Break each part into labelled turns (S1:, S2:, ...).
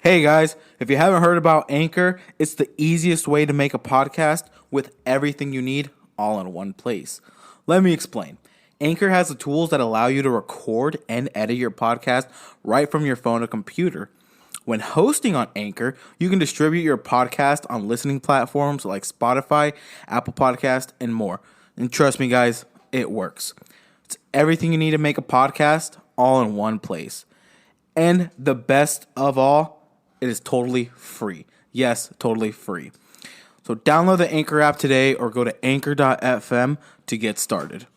S1: Hey guys, if you haven't heard about Anchor, it's the easiest way to make a podcast with everything you need all in one place. Let me explain. Anchor has the tools that allow you to record and edit your podcast right from your phone or computer. When hosting on Anchor, you can distribute your podcast on listening platforms like Spotify, Apple Podcast, and more. And trust me guys, it works. It's everything you need to make a podcast all in one place. And the best of all, it is totally free. Yes, totally free. So download the Anchor app today or go to anchor.fm to get started.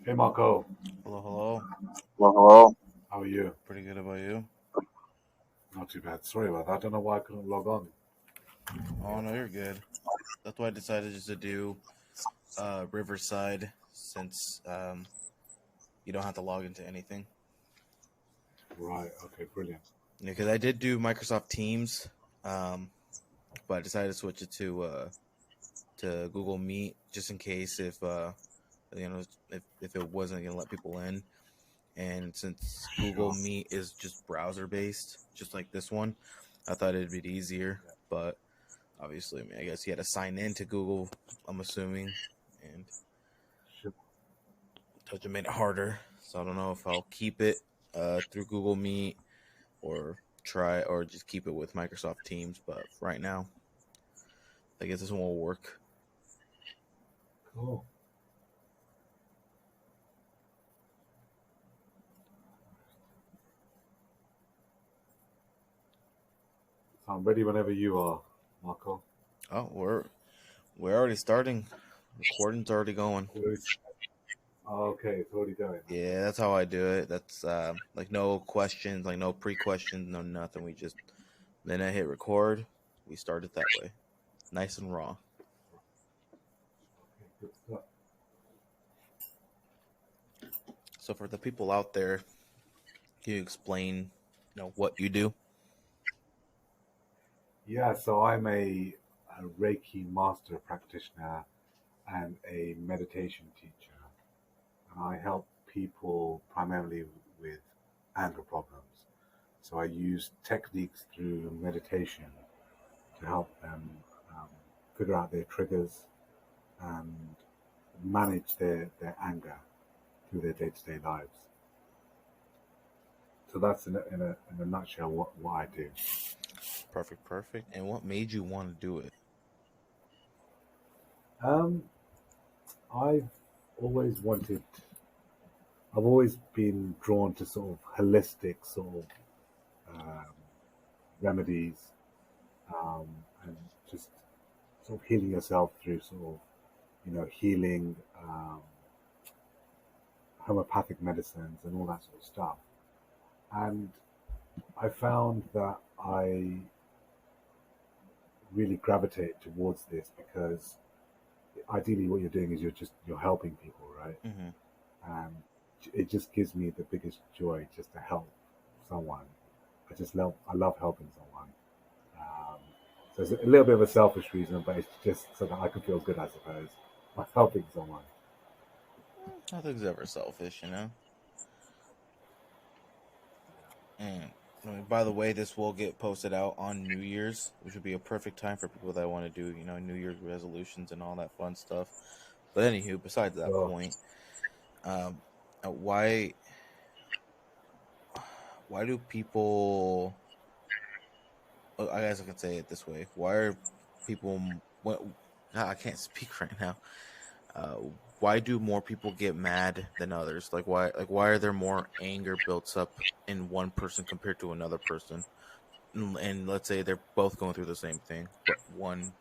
S2: Hey Marco,
S1: Hello, hello.
S3: Hello.
S2: how are you?
S1: Pretty good about you?
S2: Not too bad. Sorry about that. I don't know why I couldn't log on.
S1: Oh, no, you're good. That's why I decided just to do Riverside since you don't have to log into anything.
S2: Right, okay, brilliant.
S1: Yeah, because I did do Microsoft Teams, but I decided to switch it to Google Meet just in case if it wasn't gonna let people in. And since Google Meet is just browser based, just like this one, I thought it'd be easier. But obviously, I guess you had to sign in to Google, I'm assuming, and
S2: Sure.
S1: touch it made it harder. So I don't know if I'll keep it through Google Meet or just keep it with Microsoft Teams. But right now, I guess this one will work.
S2: Cool. So I'm ready whenever you are, Marco.
S1: Oh, we're already starting. Recording's already going.
S2: Okay, it's already going.
S1: Yeah, that's how I do it. That's like no questions, like no pre-questions, no nothing. Then I hit record. We start it that way, nice and raw.
S2: Okay, good stuff.
S1: So for the people out there, can you explain, what you do?
S2: Yeah, so I'm a Reiki master practitioner and a meditation teacher. And I help people primarily with anger problems. So I use techniques through meditation to help them um, figure out their triggers and manage their anger through their day-to-day lives. So that's in a nutshell what I do.
S1: Perfect. And what made you want to do it?
S2: Um, I've always wanted, I've always been drawn to sort of holistic sort of remedies um, and just sort of healing yourself through sort of, healing homeopathic medicines and all that sort of stuff. And I found that I really gravitate towards this because ideally what you're doing is you're helping people, right?
S1: Mm-hmm.
S2: And it just gives me the biggest joy just to help someone. I love helping someone. Um, so it's a little bit of a selfish reason, but it's just so that I can feel good, I suppose, by helping someone.
S1: Nothing's ever selfish, And by the way, this will get posted out on New Year's, which would be a perfect time for people that want to do, New Year's resolutions and all that fun stuff. But anywho, besides that
S2: So
S1: point, um, why do people? I guess I can say it this way: why are people? What? I can't speak right now. Uh, why do more people get mad than others? Why are there more anger built up in one person compared to another person? And let's say they're both going through the same thing, but one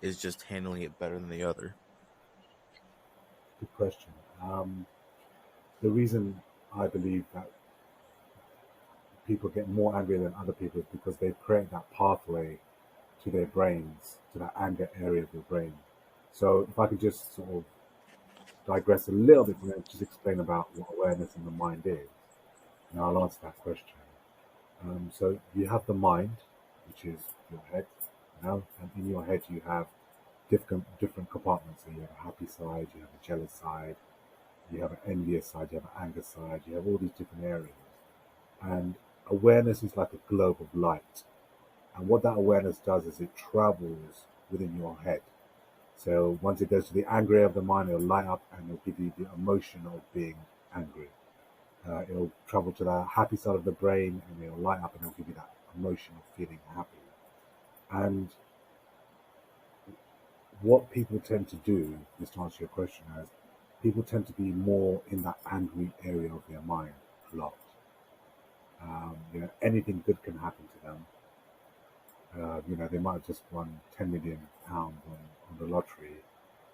S1: is just handling it better than the other.
S2: good question. The reason I believe that people get more angry than other people is because they create that pathway to their brains, to that anger area of your brain. So if I could just sort of digress a little bit and just explain about what awareness in the mind is, and I'll answer that question. So you have the mind, which is your head, and in your head you have different compartments. So you have a happy side, you have a jealous side, you have an envious side, you have an anger side, you have all these different areas. And awareness is like a globe of light. And what that awareness does is it travels within your head. So once it goes to the angry area of the mind, it'll light up and it'll give you the emotion of being angry. It'll travel to the happy side of the brain and it'll light up and it'll give you that emotion of feeling happy. And what people tend to do, just to answer your question, is people tend to be more in that angry area of their mind a lot. Anything good can happen to them. They might have just won £10 million on the lottery,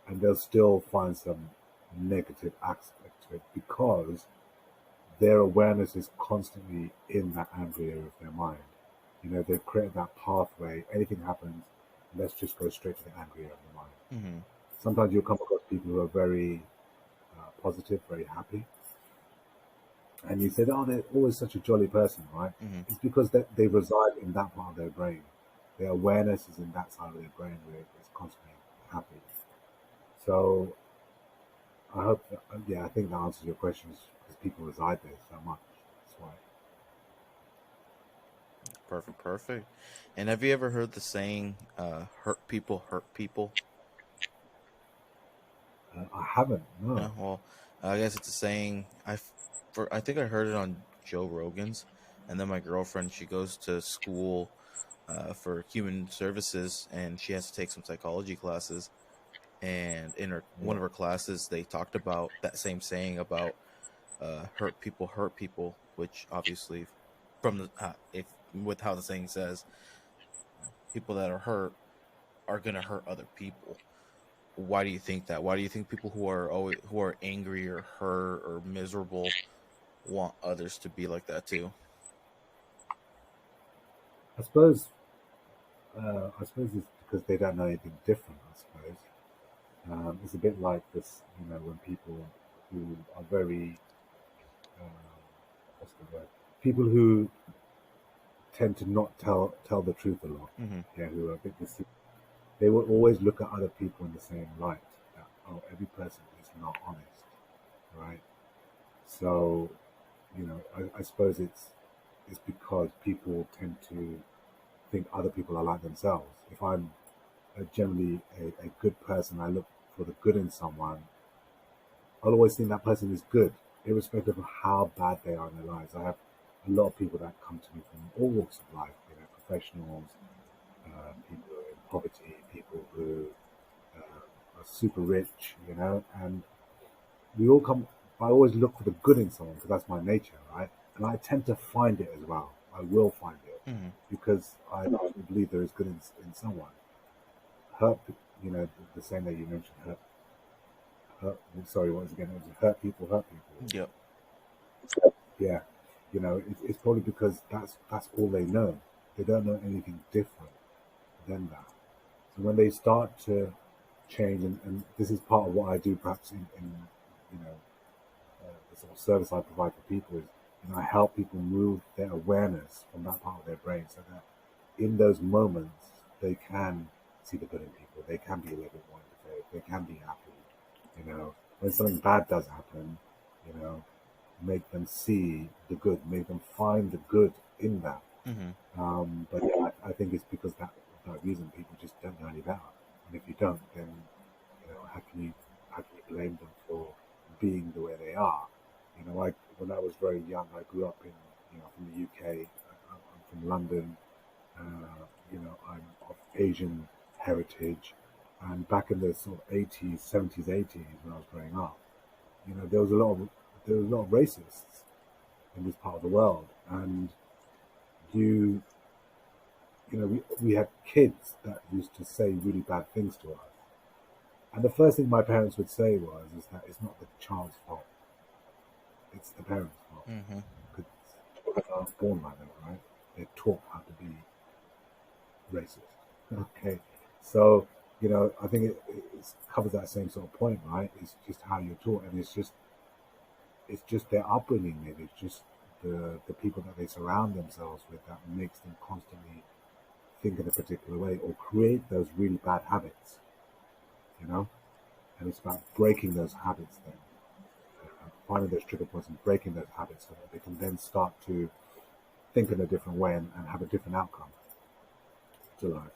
S2: and they'll still find some negative aspect to it because their awareness is constantly in that angry area of their mind. They've created that pathway. Anything happens, let's just go straight to the angry area of the mind.
S1: Mm-hmm.
S2: Sometimes you'll come across people who are very positive, very happy, and you said, "Oh, they're always such a jolly person, right?"
S1: Mm-hmm.
S2: It's because they reside in that part of their brain. Their awareness is in that side of their brain where it's constantly happy. So I hope, I think that answers your questions because people reside there so much. That's why.
S1: Perfect, perfect. And have you ever heard the saying, hurt people hurt people?
S2: I haven't, no.
S1: No, well, I guess it's a saying. I think I heard it on Joe Rogan's, and then my girlfriend, she goes to school for human services, and she has to take some psychology classes. And in her one
S2: Yeah.
S1: of her classes, they talked about that same saying about hurt people, which obviously, from the if with how the saying says, people that are hurt are gonna hurt other people. Why do you think that? Why do you think people who are angry or hurt or miserable want others to be like that too?
S2: I suppose, it's because they don't know anything different. I suppose it's a bit like this, when people who are very, uh, what's the word? People who tend to not tell the truth a lot.
S1: Mm-hmm.
S2: Yeah, who are a bit deceitful. They will always look at other people in the same light. That, oh, every person is not honest, right? So, I suppose it's because people tend to think other people are like themselves. If I'm generally a good person, I look for the good in someone. I'll always think that person is good, irrespective of how bad they are in their lives. I have a lot of people that come to me from all walks of life, professionals, people who are in poverty, people who are super rich, and we all come. I always look for the good in someone because that's my nature, right? And I tend to find it as well. I will find it
S1: Mm-hmm.
S2: because I believe there is good in someone. Hurt, the same way you mentioned hurt. Sorry, once again, it was hurt people, hurt people.
S1: Yep.
S2: Yeah, it's probably because that's all they know. They don't know anything different than that. So when they start to change, and this is part of what I do, perhaps in you know the sort of service I provide for people is, I help people move their awareness from that part of their brain, so that in those moments they can see the good in people. They can be a little bit more empathetic. They can be happy. When something bad does happen, you know, make them see the good, make them find the good in that.
S1: Mm-hmm.
S2: But yeah, I think it's because that reason people just don't know any better. And if you don't, then how can you blame them for being the way they are? When I was very young, I grew up in from the UK. I'm from London. I'm of Asian heritage, and back in the sort of 80s, 70s, 80s, when I was growing up, there was a lot of racists in this part of the world, and you we had kids that used to say really bad things to us. And the first thing my parents would say is that it's not the child's fault, it's the parents' fault.
S1: Mm-hmm.
S2: Because children aren't born like that, right? They're taught how to be racist. Okay. So, I think it covers that same sort of point, right? It's just how you're taught, and it's just their upbringing, maybe. It's just the people that they surround themselves with that makes them constantly think in a particular way or create those really bad habits. you know, and it's about breaking those habits then, finding those trigger points and breaking those habits so that they can then start to think in a different way and have a different outcome to life.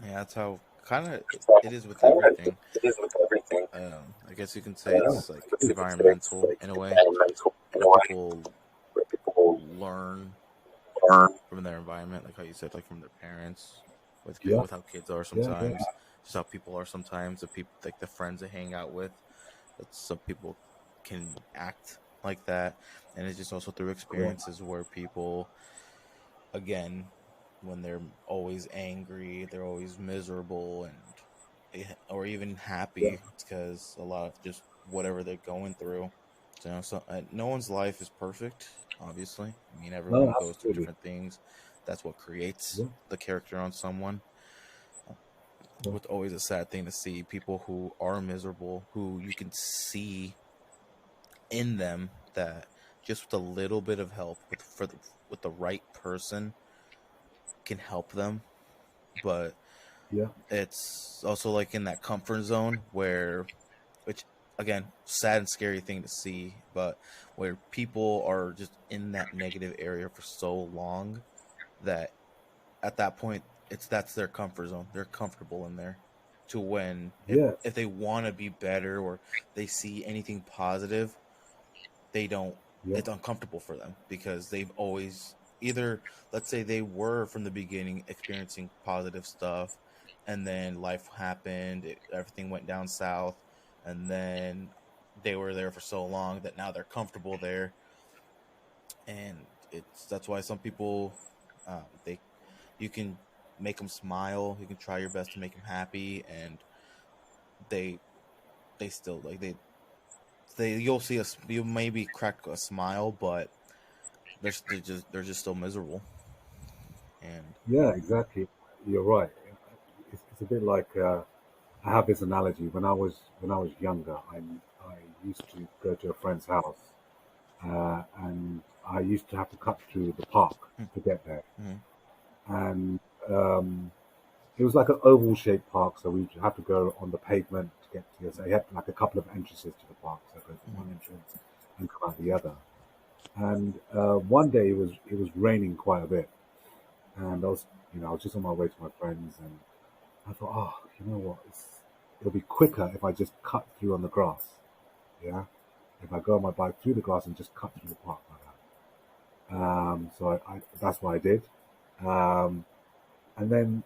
S1: Yeah, that's how kind of it is with everything. I guess you can say it's like environmental in a way, where people learn from their environment, like how you said, like from their parents,
S2: Yeah,
S1: with how kids are
S2: yeah, yeah,
S1: sometimes, just how people are sometimes, the people like the friends they hang out with. That some people can act like that, and it's just also through
S2: correct.
S1: experiences where people, again, when they're always angry, they're always miserable, and or even
S2: Yeah,
S1: happy, it's because a lot of just whatever they're going through. So no one's life is perfect, obviously. I mean,
S2: no,
S1: everyone goes through
S2: absolutely.
S1: different things. That's what creates
S2: Yeah,
S1: the character on someone.
S2: yeah,
S1: It's always a sad thing to see people who are miserable, who you can see in them that just with a little bit of help with the right person can help them. But
S2: yeah,
S1: it's also like in that comfort zone where, which again, sad and scary thing to see, but where people are just in that negative area for so long that at that point that's their comfort zone. They're comfortable in there. To when
S2: yeah,
S1: if they want to be better or they see anything positive, they don't,
S2: yeah,
S1: it's uncomfortable for them because they've always either, let's say they were from the beginning experiencing positive stuff, and then life happened, everything went down south, and then they were there for so long that now they're comfortable there. And it's that's why some people, they, you can make them smile, you can try your best to make them happy, and they they still like they you'll see us, you maybe crack a smile, but they're just still miserable. And
S2: yeah, exactly. You're right. It's a bit like I have this analogy. When I was younger, I used to go to a friend's house, and I used to have to cut through the park to get there.
S1: mm-hmm,
S2: And it was like an oval shaped park, so we have to go on the pavement to get to it. So you had like a couple of entrances to the park. So go to one
S1: mm-hmm,
S2: entrance and come out the other. And one day it was raining quite a bit, and I was just on my way to my friends, and I thought, oh, you know what? It'll be quicker if I just cut through on the grass. Yeah, if I go on my bike through the grass and just cut through the park like that. So that's what I did. Um, and then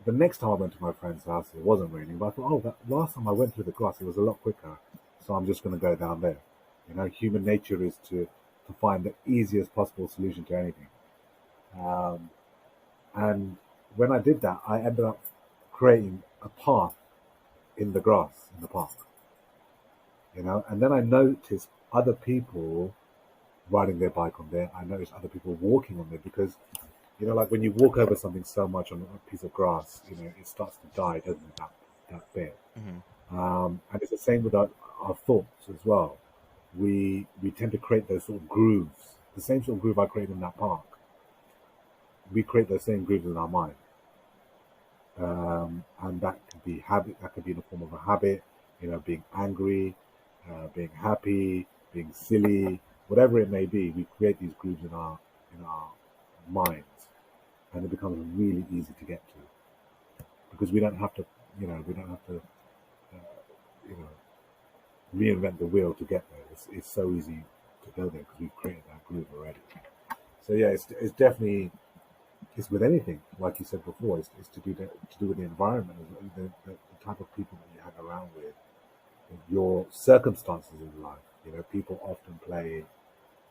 S2: the next time I went to my friend's house, it wasn't raining, but I thought, oh, that last time I went through the grass, it was a lot quicker. So I'm just going to go down there. Human nature is to find the easiest possible solution to anything. Um, and when I did that, I ended up creating a path in the grass in the park. And then I noticed other people riding their bike on there. I noticed other people walking on there because, like when you walk over something so much on a piece of grass, it starts to die, doesn't it? That bit.
S1: mm-hmm,
S2: And it's the same with our thoughts as well. We tend to create those sort of grooves. The same sort of groove I created in that park. We create those same grooves in our mind. And that could be habit. That could be in the form of a habit. Being angry, being happy, being silly, whatever it may be. We create these grooves in our minds, and it becomes really easy to get to because we don't have to. We don't have to. You know, reinvent the wheel to get there. It's so easy to go there because we've created that groove already. So yeah, it's definitely it's with anything, like you said before. It's to do with the environment, the type of people that you hang around with, your circumstances in life. People often play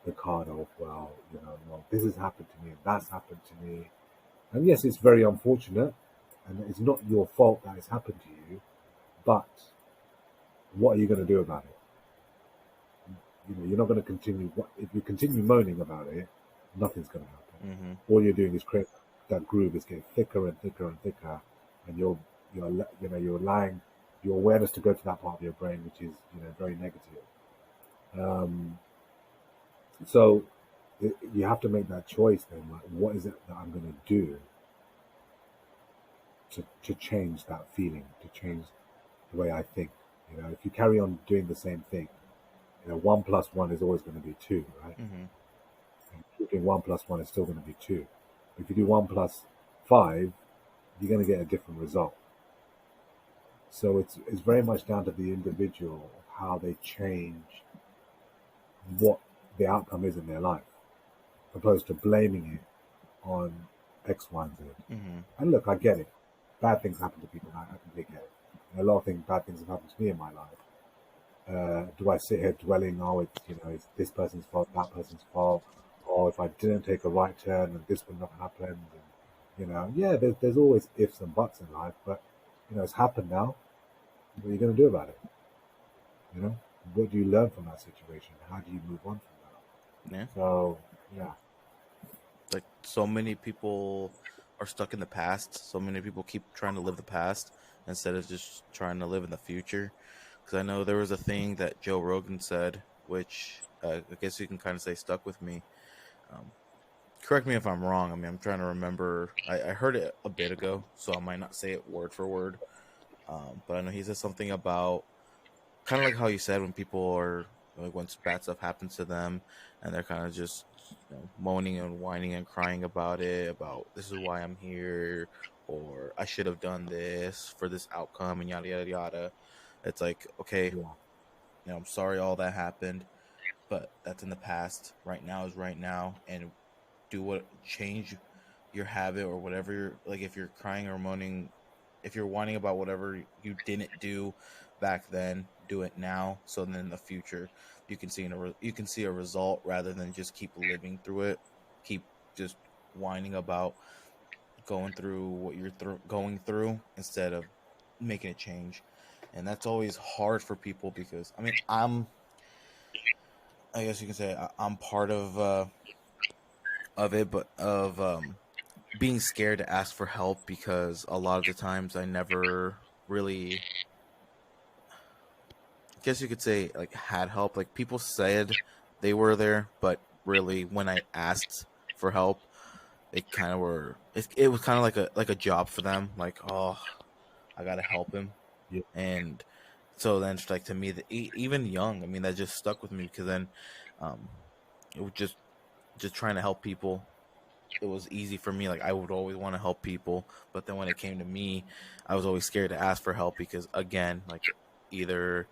S2: the card of, well, this has happened to me and that's happened to me, and yes, it's very unfortunate, and it's not your fault that it's happened to you, but what are you going to do about it? You're not going to continue. If you continue moaning about it, nothing's going to happen.
S1: mm-hmm.
S2: All you're doing is create that groove is getting thicker and thicker and thicker, and you're allowing your awareness to go to that part of your brain which is very negative. Um, so you have to make that choice then. Like, what is it that I'm going to do to change that feeling, to change the way I think. If you carry on doing the same thing, 1 plus 1 is always going to be 2, right?
S1: Mm-hmm.
S2: And if you're doing 1 plus 1 is still going to be 2. If you do 1 plus 5, you're going to get a different result. So it's very much down to the individual how they change what the outcome is in their life, opposed to blaming it on X, Y, and Z.
S1: Mm-hmm.
S2: And look, I get it. Bad things happen to people. I completely get it. And a lot of bad things have happened to me in my life. Do I sit here dwelling, it's this person's fault, that person's fault, or if I didn't take a right turn and this would not happen? And, yeah, there's always ifs and buts in life, but it's happened now. What are you going to do about it? You know, what do you learn from that situation? How do you move on from that?
S1: Yeah.
S2: So, yeah,
S1: Like so many people are stuck in the past. So many people keep trying to live the past instead of just trying to live in the future. Because I know there was a thing that Joe Rogan said, which I guess you can kind of say stuck with me. Um, Correct me if I'm wrong. I mean, I'm trying to remember. I heard it a bit ago, so I might not say it word for word. But I know he said something about kind of like how you said when people are like when bad stuff happens to them and they're kind of just moaning and whining and crying about this is why I'm here, or I should have done this for this outcome and yada yada yada. It's like, okay,
S2: yeah,
S1: I'm sorry all that happened, but that's in the past. Right now is right now, and change your habit or whatever you're like. If you're crying or moaning, if you're whining about whatever you didn't do back then, do it now, so then in the future you can you can see a result rather than just keep living through it, keep just whining about going through what you're going through instead of making a change. And that's always hard for people because I mean, I guess you can say I'm part of it, but of being scared to ask for help because a lot of the times I never really, I guess you could say, like had help. Like people said they were there, but really when I asked for help, they kind of were. It was kind of like a job for them. Like, oh, I gotta help him,
S2: yeah,
S1: and so then it's like to me, even young, I mean, that just stuck with me because then, um, it was just trying to help people. It was easy for me. Like I would always want to help people, but then when it came to me, I was always scared to ask for help because again, like either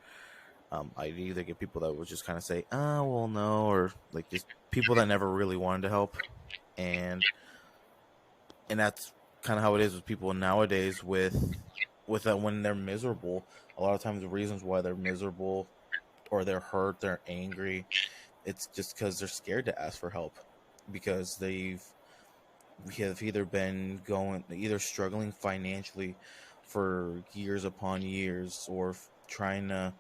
S1: I'd either get people that would just kind of say, "Oh, well, no," or like just people that never really wanted to help, and that's kind of how it is with people nowadays. With that, when they're miserable, a lot of times the reasons why they're miserable or they're hurt, they're angry, it's just because they're scared to ask for help because we have either been either struggling financially for years upon years or trying to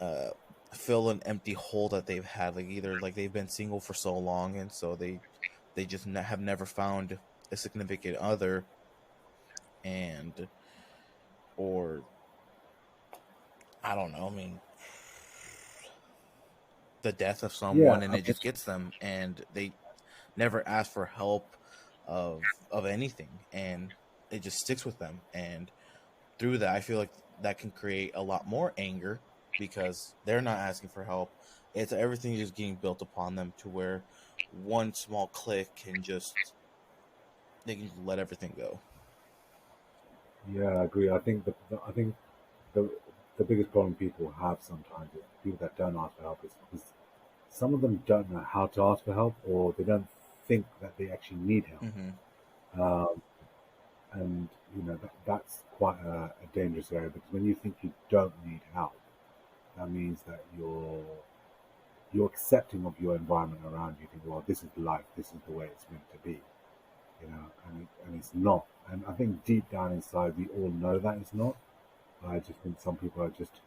S1: uh, fill an empty hole that they've had, like either like they've been single for so long and so they just have never found a significant other, and or I don't know, I mean the death of
S2: yeah.
S1: someone and it just gets them and they never ask for help of anything, and it just sticks with them. And through that, I feel like that can create a lot more anger because they're not asking for help. It's everything just getting built upon them to where one small click can just they can just let everything go.
S2: Yeah, I agree. I think the the biggest problem people have sometimes is people that don't ask for help is because some of them don't know how to ask for help, or they don't think that they actually need help.
S1: Mm-hmm.
S2: Um, and that's quite a dangerous area, because when you think you don't need help, that means that you're accepting of your environment around you. You think, well, this is life, this is the way it's meant to be, and it's not. And I think deep down inside, we all know that it's not. I just think some people are just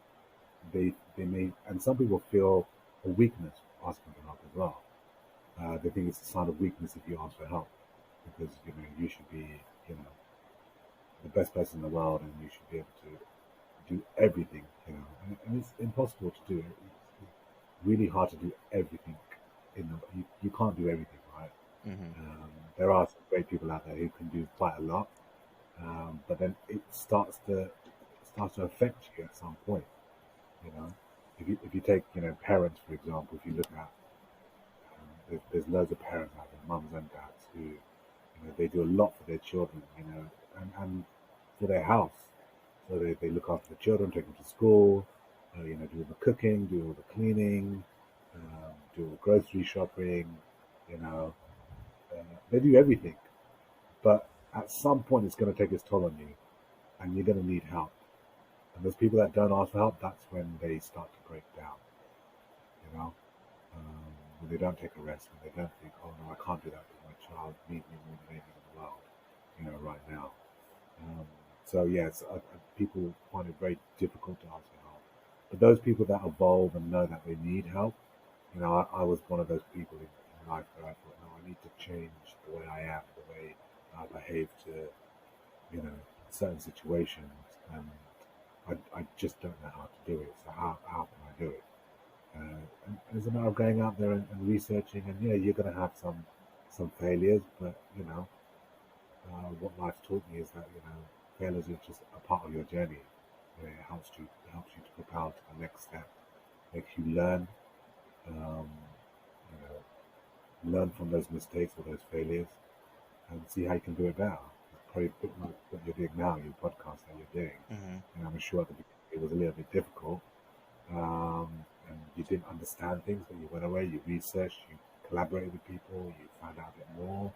S2: they may, and some people feel a weakness asking for help as well. They think it's a sign of weakness if you ask for help, because you should be you know the best person in the world, and you should be able to do everything. And it's impossible to do. It's really hard to do everything. You can't do everything, right?
S1: Mm-hmm.
S2: There are some great people out there who can do quite a lot, but then it starts to affect you at some point. You know, if you take parents for example, if you look at there's loads of parents out there, mums and dads, who they do a lot for their children, and for their house. So they look after the children, take them to school, do all the cooking, do all the cleaning, do all the grocery shopping, you know, they do everything. But at some point, it's going to take its toll on you, and you're going to need help. And those people that don't ask for help, that's when they start to break down, you know. When they don't take a rest, when they don't think, oh no, I can't do that because my child needs me more than anything in the world, right now. Um, so yes, people find it very difficult to ask for help. But those people that evolve and know that they need help, I was one of those people in life where I thought, no, I need to change the way I am, the way I behave to, certain situations, and I just don't know how to do it. So how can I do it? And it's a matter of going out there and researching, and yeah, you're going to have some failures, but what life taught me is that failures is just a part of your journey. It helps you to propel to the next step, makes you learn, um, learn from those mistakes or those failures, and see how you can do it better. It's probably a bit like what you're doing now, your podcast that you're doing.
S1: Mm-hmm.
S2: And I'm sure at the beginning it was a little bit difficult, and you didn't understand things, but you went away, you researched, you collaborated with people, you found out a bit more,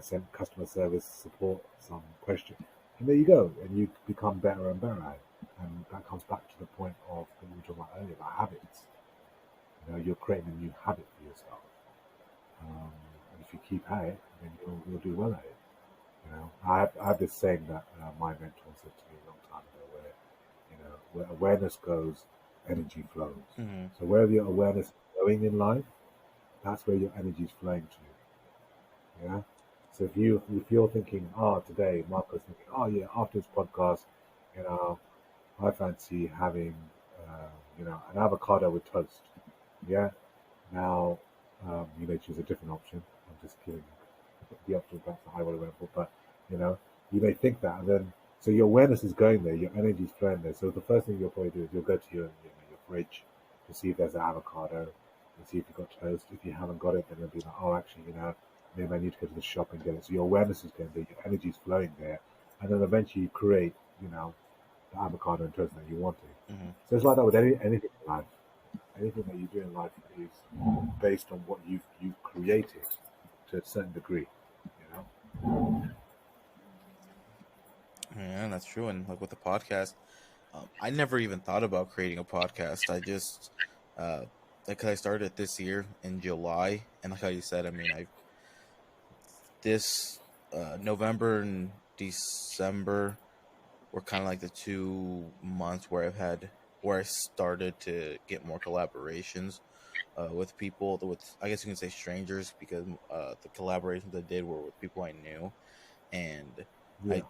S2: send customer service support some question, and there you go, and you become better and better at it. And that comes back to the point of what we were talking about earlier about habits. You're creating a new habit for yourself, and if you keep at it, then you'll do well at it. I have this saying that my mentor said to me a long time ago, where awareness goes, energy flows.
S1: Mm-hmm.
S2: So wherever your awareness is going in life, that's where your energy is flowing to. Yeah. So if you're thinking, today Marco's thinking, yeah, after this podcast, you know, I fancy having, an avocado with toast. Yeah. Now, you may choose a different option. I'm just kidding. The option that's the high one I went for, but you know, you may think that, and then so your awareness is going there, your energy is flowing there. So the first thing you'll probably do is you'll go to your fridge to see if there's an avocado, and see if you've got toast. If you haven't got it, then you'll be like, oh, actually, maybe I need to go to the shop and get it. So your awareness is going there, your energy is flowing there, and then eventually you create, the avocado and toast that you want to.
S1: Mm-hmm.
S2: So it's like that with anything in life. Anything that you do in life is based on what you've created to a certain degree.
S1: Yeah, that's true. And like with the podcast, I never even thought about creating a podcast. I just, uh, like, 'cause I started it this year in July, and like how you said, I mean, I this November and December were kind of like the 2 months where I started to get more collaborations with people, with I guess you can say strangers, because the collaborations I did were with people I knew, and
S2: Yeah.
S1: I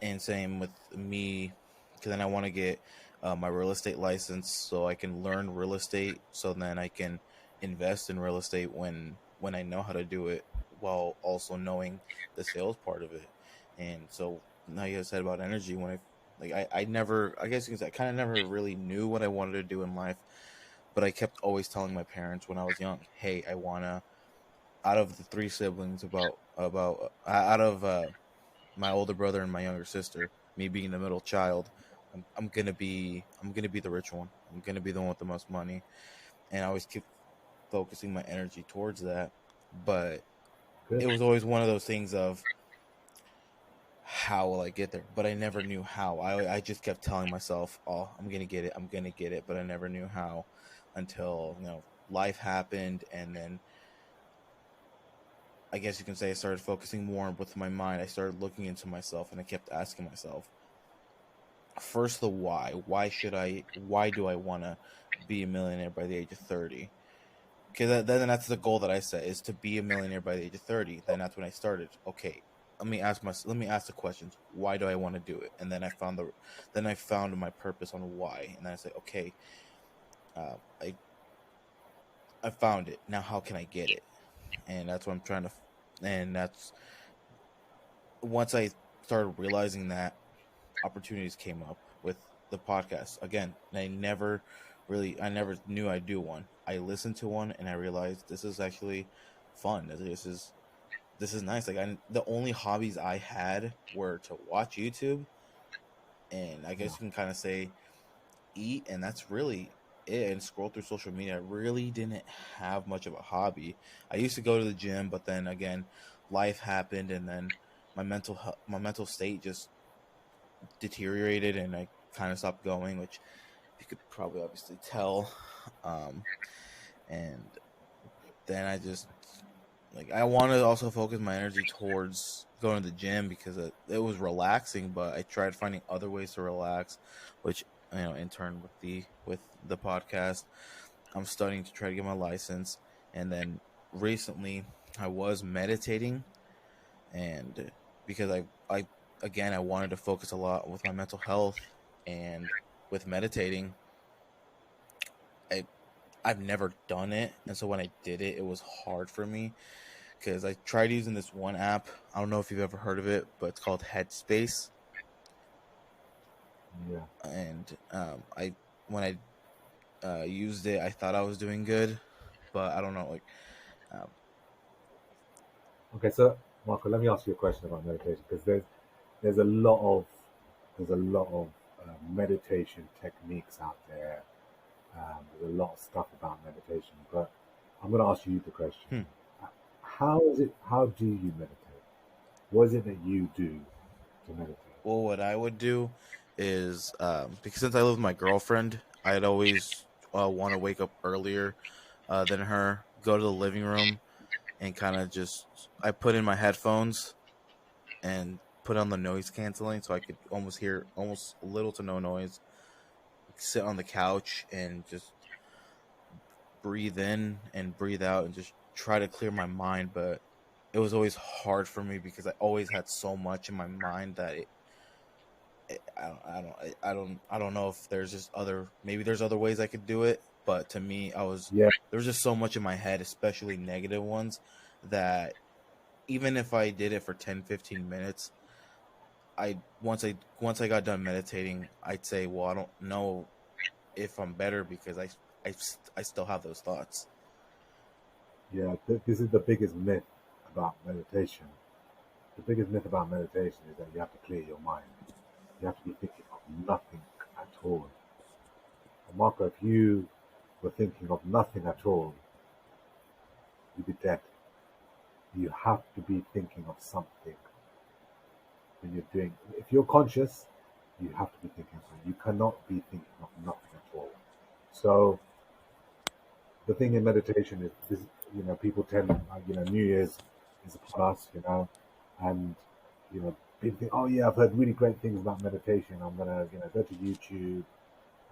S1: and same with me, because then I want to get my real estate license so I can learn real estate, so then I can invest in real estate when I know how to do it, while also knowing the sales part of it. And so now you said about energy, when I never, I guess you can say, I kind of never really knew what I wanted to do in life, but I kept always telling my parents when I was young, hey, I want to, out of the three siblings, out of my older brother and my younger sister, me being the middle child, I'm gonna be the rich one. I'm gonna be the one with the most money, and I always keep focusing my energy towards that. But
S2: Good.
S1: it was always one of those things of, how will I get there? But I never knew how. I just kept telling myself, oh, I'm gonna get it, I'm gonna get it, but I never knew how, until life happened, and then I guess you can say I started focusing more with my mind. I started looking into myself, and I kept asking myself, first, the why. Why do I want to be a millionaire by the age of 30? Because then that's the goal that I set, is to be a millionaire by the age of 30. Then that's when I started. Okay, let me ask the questions. Why do I want to do it? And then I found my purpose on why. And then I said, okay, uh, I I found it. Now how can I get it? And that's what I'm trying to. And that's once I started realizing that opportunities came up with the podcast again. And I never knew I'd do one. I listened to one and I realized this is actually fun. This is nice. Like the only hobbies I had were to watch YouTube, and I
S2: Yeah.
S1: guess you can kind of say eat, and that's really it. And scroll through social media. I really didn't have much of a hobby. I used to go to the gym, but then again, life happened, and then my mental state just deteriorated, and I kind of stopped going, which you could probably obviously tell. Um, and then I just like I want to also focus my energy towards going to the gym because it was relaxing, but I tried finding other ways to relax, which in turn with the podcast, I'm studying to try to get my license, and then recently I was meditating, and because I again I wanted to focus a lot with my mental health, and with meditating, I I've never done it, and so when I did it, it was hard for me because I tried using this one app. I don't know if you've ever heard of it, but it's called Headspace.
S2: Yeah.
S1: And I when I used it, I thought I was doing good, but I don't know. Like, um,
S2: Okay, so Marco, let me ask you a question about meditation because there's a lot of there's a lot of meditation techniques out there. There's a lot of stuff about meditation, but I'm going to ask you the question:
S1: hmm.
S2: How is it? How do you meditate? What is it that you do to meditate?
S1: Well, what I would do is because since I live with my girlfriend, I'd always want to wake up earlier than her, go to the living room, and kind of just I put in my headphones and put on the noise canceling so I could almost hear almost little to no noise. Sit on the couch and just breathe in and breathe out and just try to clear my mind. But it was always hard for me because I always had so much in my mind that I don't know if there's just maybe there's other ways I could do it. But to me,
S2: Yeah,
S1: there was just so much in my head, especially negative ones, that even if I did it for 10-15 minutes, once I got done meditating, I'd say, well, I don't know if I'm better because I still have those thoughts.
S2: yeah. This is the biggest myth about meditation. The biggest myth about meditation is that you have to clear your mind. You have to be thinking of nothing at all. And Marco, if you were thinking of nothing at all, you'd be dead. You have to be thinking of something when you're doing. If you're conscious, you have to be thinking of something. You cannot be thinking of nothing at all. So the thing in meditation is this. People tend, New Year's is upon us, and people think, oh yeah, I've heard really great things about meditation. I'm gonna, go to YouTube.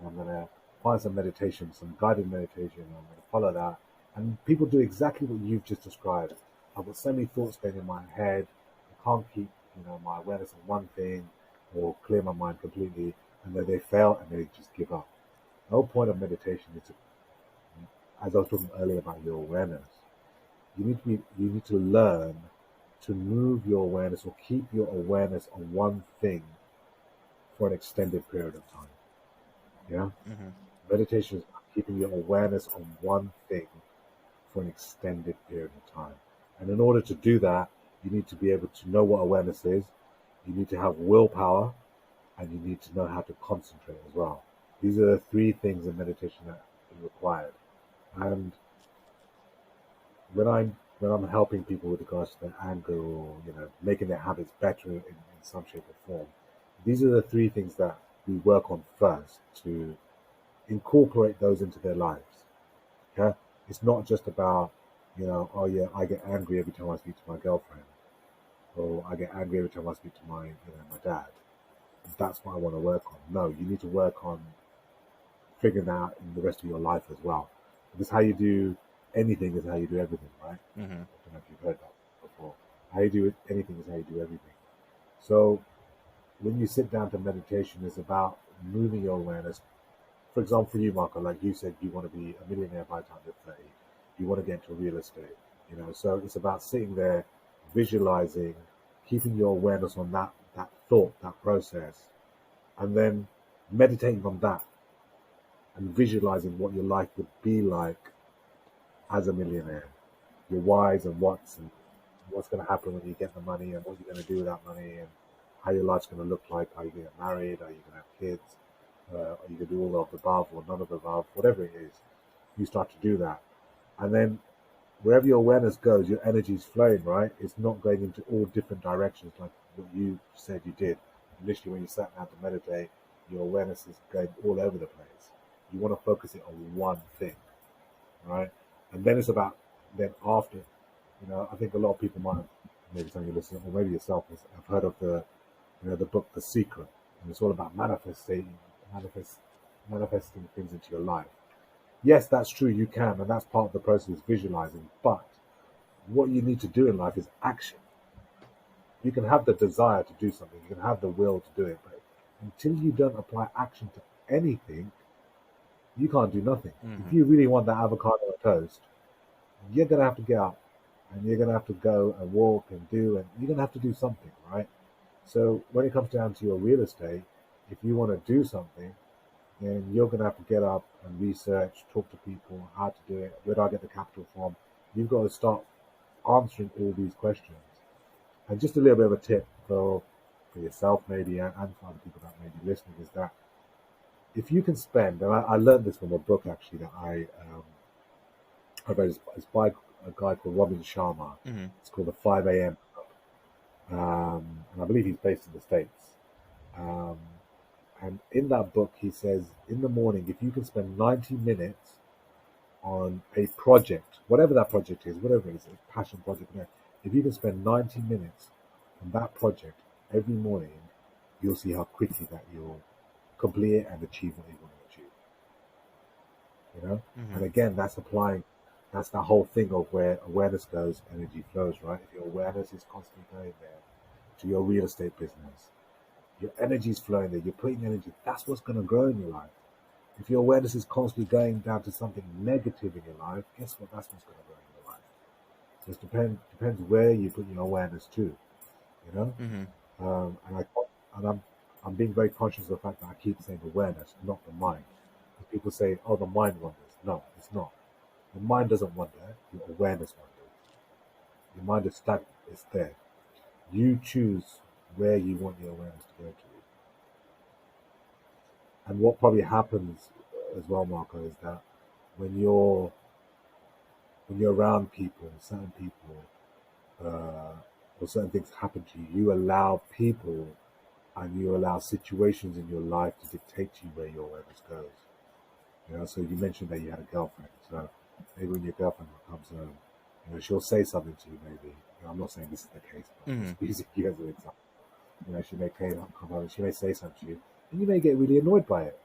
S2: I'm gonna find some meditation, some guided meditation. I'm gonna follow that. And people do exactly what you've just described. I've got so many thoughts going in my head. I can't keep, my awareness on one thing or clear my mind completely. And then they fail and they just give up. The whole point of meditation is to, as I was talking earlier about your awareness, you need to learn to move your awareness or keep your awareness on one thing for an extended period of time. Yeah?
S1: Hmm.
S2: Meditation is about keeping your awareness on one thing for an extended period of time. And in order to do that, you need to be able to know what awareness is, you need to have willpower, and you need to know how to concentrate as well. These are the three things in meditation that are required. And when I'm helping people with regards to their anger or making their habits better in some shape or form, these are the three things that we work on first to incorporate those into their lives. Yeah, it's not just about oh yeah, I get angry every time I speak to my girlfriend, or I get angry every time I speak to my dad. That's what I want to work on. No, you need to work on figuring that out in the rest of your life as well. Because how you do anything is how you do everything, right?
S1: Hmm.
S2: I don't know if you've heard that before. How you do anything is how you do everything. So when you sit down to meditation, it's about moving your awareness. For example, for you, Marco, like you said, you want to be a millionaire by the time you're 30. You want to get into real estate, So it's about sitting there, visualizing, keeping your awareness on that thought, that process, and then meditating on that and visualizing what your life would be like as a millionaire, your whys and whats, and what's going to happen when you get the money, and what you're going to do with that money, and how your life's going to look like. Are you going to get married? Are you going to have kids? Are you going to do all of the above or none of the above? Whatever it is, you start to do that. And then wherever your awareness goes, your energy is flowing, right? It's not going into all different directions like what you said you did. Initially, when you sat down to meditate, your awareness is going all over the place. You want to focus it on one thing, right? And then it's about, then after, I think a lot of people might have, maybe some of you listening, or maybe yourself, have heard of the book The Secret, and it's all about manifest, manifesting things into your life. Yes, that's true, you can, and that's part of the process is visualizing. But what you need to do in life is action. You can have the desire to do something, you can have the will to do it, but until you don't apply action to anything, you can't do nothing. If you really want that avocado on toast, you're gonna have to get up and you're gonna have to go and walk and do, and you're gonna have to do something, right? So when it comes down to your real estate, if you want to do something, then you're going to have to get up and research, talk to people, how to do it, where do I get the capital from? You've got to start answering all these questions. And just a little bit of a tip for yourself maybe, and for other people that may be listening, is that if you can spend, and I learned this from a book actually that I read, it's by a guy called Robin Sharma. It's called the 5 a.m. And I believe he's based in the States. Um, and in that book, he says, in the morning, if you can spend 90 minutes on a project, whatever that project is, whatever it is, a passion project, if you can spend 90 minutes on that project every morning, you'll see how quickly that you'll complete it and achieve what you want to achieve. And again, that's the whole thing of where awareness goes, energy flows, right? If your awareness is constantly going there to your real estate business, your energy is flowing there, you're putting energy, that's what's going to grow in your life. If your awareness is constantly going down to something negative in your life, guess what? That's what's going to grow in your life. So it depends where you put your awareness to, you know. And I'm being very conscious of the fact that I keep saying awareness, not the mind. People say, "Oh, the mind wanders." No, it's not. The mind doesn't wander. Your awareness wanders. Your mind is stagnant. It's there. You choose where you want your awareness to go to. And what probably happens as well, Marco, is that when you're around people, or certain things happen to you, you allow people and you allow situations in your life to dictate to you where your awareness goes. So you mentioned that you had a girlfriend. So maybe when your girlfriend comes home, she'll say something to you. Maybe I'm not saying this is the case, but I'm just using you as an example. She may come home and she may say something to you, and you may get really annoyed by it.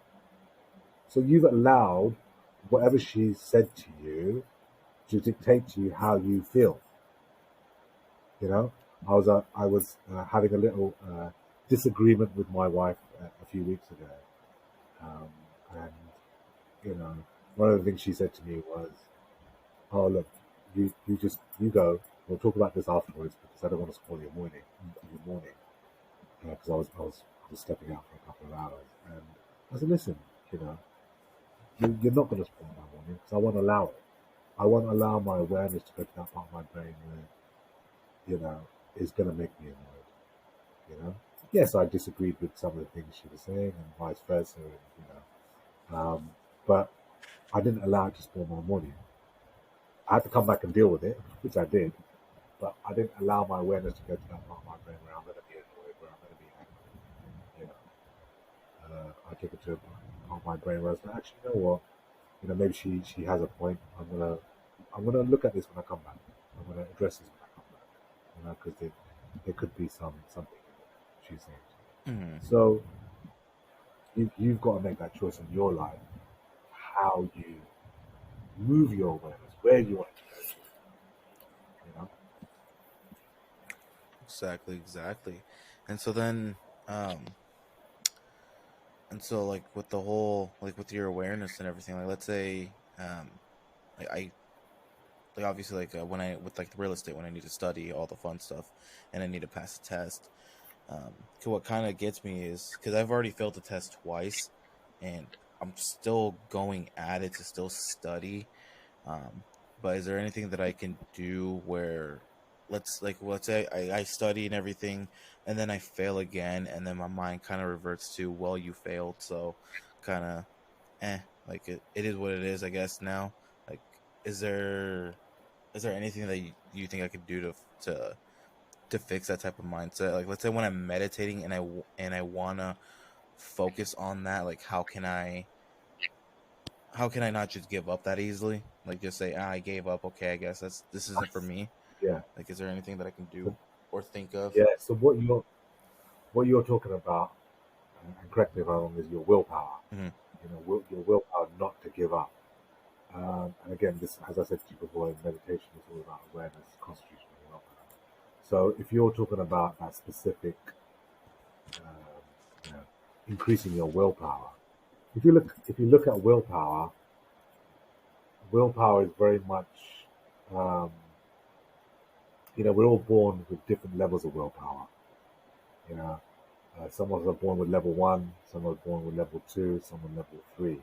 S2: So you've allowed whatever she said to you to dictate to you how you feel. I was having a little disagreement with my wife a few weeks ago, and one of the things she said to me was, "Oh, look, you go. We'll talk about this afterwards because I don't want to spoil your morning. Because I was stepping out for a couple of hours, and I said, listen, you're not going to spoil my morning because I won't allow it. I won't allow my awareness to go to that part of my brain where is going to make me annoyed. Yes, I disagreed with some of the things she was saying, and vice versa, but I didn't allow it to spoil my morning. I had to come back and deal with it, which I did, but I didn't allow my awareness to go to that part of my brain where I'm going to be annoyed, where I'm going to be angry. I took it to a part of my brain where I was like, actually, you know what? Maybe she has a point. I'm gonna look at this when I come back. I'm gonna address this when I come back. Because there could be something she's saying. So you've got to make that choice in your life, how you move your awareness, where you want it to go to.
S1: Exactly. And so then, and so like with the whole, like with your awareness and everything, like let's say, like I, like obviously like when I, with like the real estate, when I need to study all the fun stuff and I need to pass a test, What kind of gets me is because I've already failed the test twice, and I'm still going at it to still study. Um, but is there anything that I can do where let's say I study and everything, and then I fail again, and then my mind kind of reverts to, well, you failed, so kind of like it is what it is, I guess. Now, like, is there anything that you think I could do to to fix that type of mindset? Like, let's say when I'm meditating and I wanna focus on that, like, how can I not just give up that easily? Like, just say, I gave up. Okay, I guess this isn't for me.
S2: Yeah.
S1: Like, is there anything that I can
S2: So,
S1: do or think of?
S2: yeah. So what you're talking about, and correct me if I'm wrong, is your willpower.
S1: Mm-hmm.
S2: Your willpower not to give up. And again, this, as I said to you before, in meditation is all about awareness, concentration, and willpower. So if you're talking about that specific, you know, increasing your willpower, if you look at willpower, willpower is very much, um, we're all born with different levels of willpower. You know, some of us are born with level one, some are born with level two, some with level three.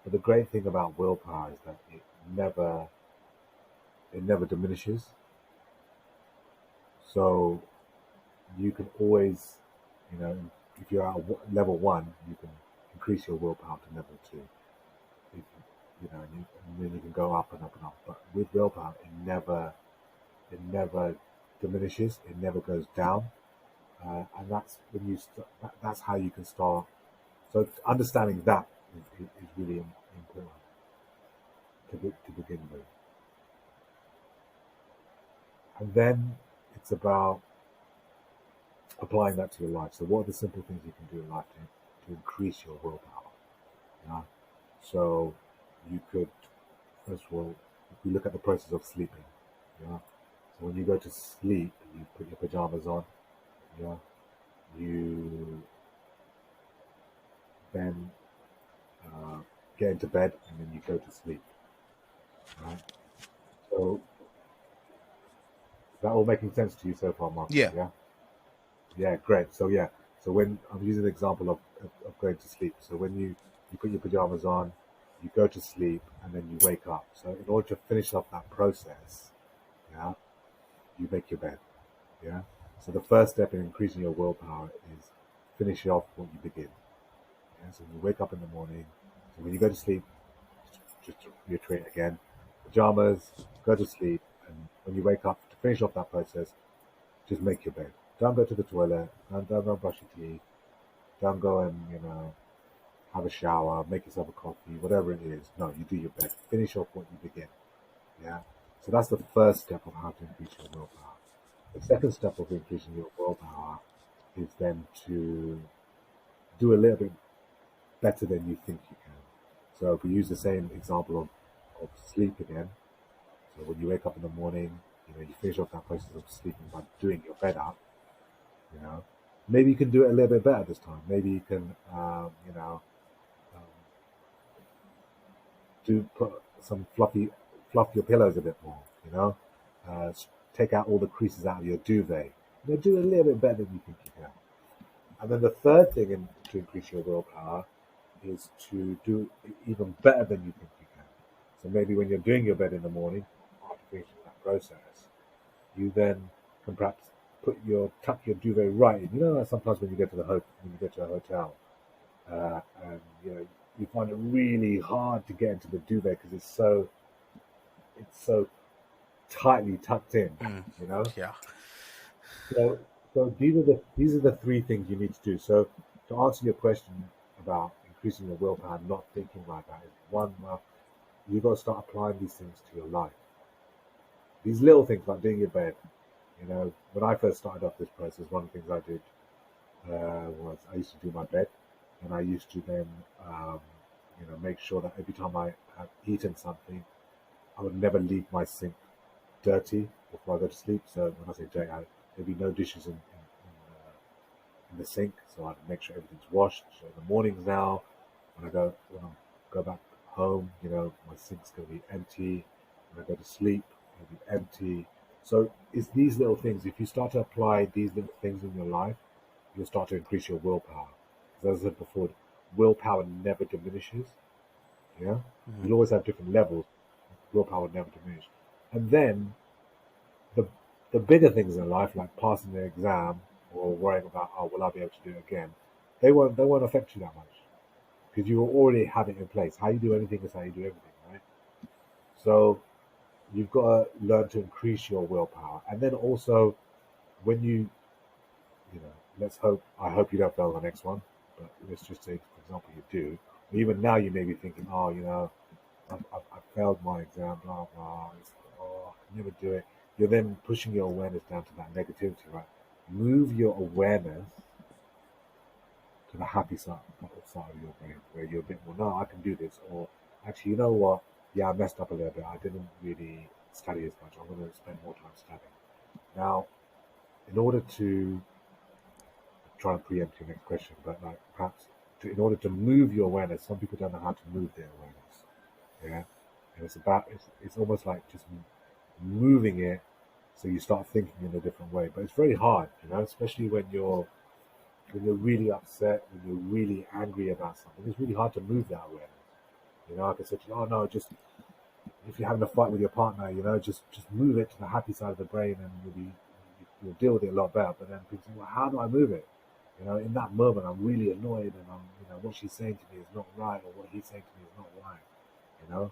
S2: But the great thing about willpower is that never it never diminishes. So you can always, you know, if you're at level one, you can increase your willpower to level two. If, and then you can go up and up and up. But with willpower, it never diminishes. It never goes down, and that's when that's how you can start. So understanding that is really important to begin with, and then it's about applying that to your life. So what are the simple things you can do in life to increase your willpower? Yeah. So you could, first of all, if you look at the process of sleeping, yeah. So when you go to sleep, you put your pajamas on, yeah. You then uh, get into bed and then you go to sleep, right? So is that all making sense to you so far, Marcus?
S1: Yeah.
S2: Yeah. Yeah, great. So yeah, so when I'm using the example of going to sleep, so when you put your pajamas on, you go to sleep, and then you wake up. So in order to finish off that process, yeah, you make your bed. Yeah. So the first step in increasing your willpower is finish off what you begin. Yeah. So when you wake up in the morning, so when you go to sleep, just to reiterate again, pajamas, go to sleep, and when you wake up to finish off that process, just make your bed. Don't go to the toilet. Don't go brush your teeth. Don't go and have a shower, make yourself a coffee, whatever it is. No, you do your bed. Finish off what you begin. Yeah. So that's the first step of how to increase your willpower. The second step of increasing your willpower is then to do a little bit better than you think you can. So if we use the same example of sleep again, so when you wake up in the morning, you finish off that process of sleeping by doing your bed up, you know, maybe you can do it a little bit better this time. Maybe you can, um, do put some fluff your pillows a bit more, uh, take out all the creases out of your duvet. Do a little bit better than you think you can. And then the third thing to increase your willpower is to do even better than you think you can. So maybe when you're doing your bed in the morning, after finishing that process, you then can perhaps tuck your duvet right in. Sometimes when you get to when you get to a hotel, and you find it really hard to get into the duvet because it's so tightly tucked in.
S1: Mm.
S2: You know,
S1: Yeah.
S2: so these are the three things you need to do. So to answer your question about increasing your willpower, not thinking like that is one. Well, you've got to start applying these things to your life. These little things like doing your bed. When I first started off this process, one of the things I did was I used to do my bed, and I used to then, make sure that every time I have eaten something, I would never leave my sink dirty before I go to sleep. So when I say dirty, there'd be no dishes in the sink, so I'd make sure everything's washed. So in the mornings now, when I go back home, my sink's gonna be empty. When I go to sleep, it'll be empty. So it's these little things. If you start to apply these little things in your life, you'll start to increase your willpower. As I said before, willpower never diminishes. Yeah,
S1: Mhm.
S2: you'll always have different levels. Willpower never diminish. And then the the bigger things in life, like passing the exam or worrying about, oh, will I be able to do it again? They won't affect you that much because you already have it in place. How you do anything is how you do everything, right? So you've got to learn to increase your willpower, and then also when you know, I hope you don't fail the next one, but let's just say, for example, you do. Even now, you may be thinking, oh, I failed my exam, blah blah. Oh, I can never do it. You're then pushing your awareness down to that negativity, right? Move your awareness to the happy side of your brain, where you're a bit more, no, I can do this, or actually, you know what? Yeah, I messed up a little bit. I didn't really study as much. I'm going to spend more time studying. Now, in order to try and preempt your next question, but like perhaps in order to move your awareness, some people don't know how to move their awareness. Yeah, and it's almost like just moving it so you start thinking in a different way. But it's very hard, especially when you're really upset, when you're really angry about something. It's really hard to move that awareness. Like I said to you, oh no, just if you're having a fight with your partner, just move it to the happy side of the brain, and you'll deal with it a lot better. But then people say, well, how do I move it? In that moment, I'm really annoyed, and what she's saying to me is not right, or what he's saying to me is not right. You know,